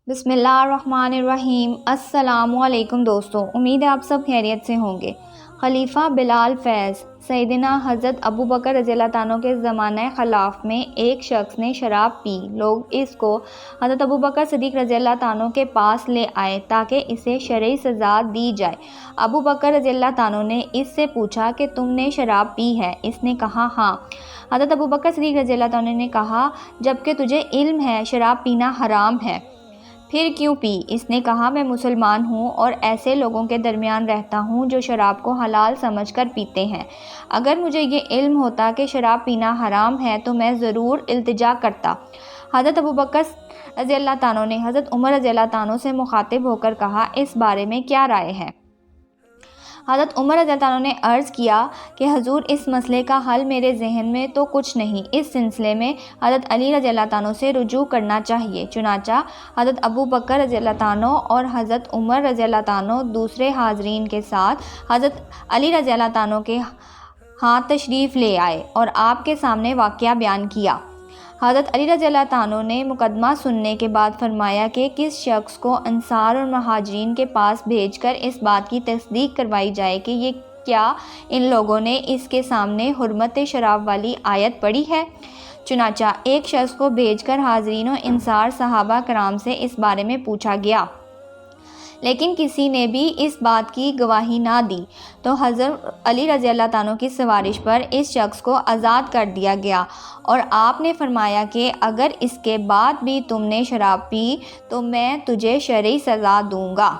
بسم اللہ الرحمن الرحیم۔ السلام علیکم دوستو، امید ہے آپ سب خیریت سے ہوں گے۔ خلیفہ بلال فیض سیدنا حضرت ابو بکر رضی اللہ عنہ کے زمانہ خلافت میں ایک شخص نے شراب پی۔ لوگ اس کو حضرت ابو بکر صدیق رضی اللہ عنہ کے پاس لے آئے تاکہ اسے شرعی سزا دی جائے۔ ابو بکر رضی اللہ عنہ نے اس سے پوچھا کہ تم نے شراب پی ہے؟ اس نے کہا ہاں۔ حضرت ابو بکر صدیق رضی اللہ عنہ نے کہا جبکہ تجھے علم ہے شراب پینا حرام ہے، پھر کیوں پی؟ اس نے کہا میں مسلمان ہوں اور ایسے لوگوں کے درمیان رہتا ہوں جو شراب کو حلال سمجھ کر پیتے ہیں۔ اگر مجھے یہ علم ہوتا کہ شراب پینا حرام ہے تو میں ضرور التجا کرتا۔ حضرت ابو بکر رضی اللہ عنہ نے حضرت عمر رضی اللہ عنہ سے مخاطب ہو کر کہا اس بارے میں کیا رائے ہے؟ حضرت عمر رضی اللہ عنہ نے عرض کیا کہ حضور اس مسئلے کا حل میرے ذہن میں تو کچھ نہیں، اس سلسلے میں حضرت علی رضی اللہ عنہ سے رجوع کرنا چاہیے۔ چنانچہ حضرت ابو بکر رضی اللہ عنہ اور حضرت عمر رضی اللہ عنہ دوسرے حاضرین کے ساتھ حضرت علی رضی اللہ عنہ کے ہاں تشریف لے آئے اور آپ کے سامنے واقعہ بیان کیا۔ حضرت علی رضی اللہ عنہ نے مقدمہ سننے کے بعد فرمایا کہ کس شخص کو انصار اور مہاجرین کے پاس بھیج کر اس بات کی تصدیق کروائی جائے کہ یہ کیا ان لوگوں نے اس کے سامنے حرمت شراب والی آیت پڑھی ہے؟ چنانچہ ایک شخص کو بھیج کر حاضرین و انصار صحابہ کرام سے اس بارے میں پوچھا گیا، لیکن کسی نے بھی اس بات کی گواہی نہ دی، تو حضرت علی رضی اللہ عنہ کی سفارش پر اس شخص کو آزاد کر دیا گیا اور آپ نے فرمایا کہ اگر اس کے بعد بھی تم نے شراب پی تو میں تجھے شرعی سزا دوں گا۔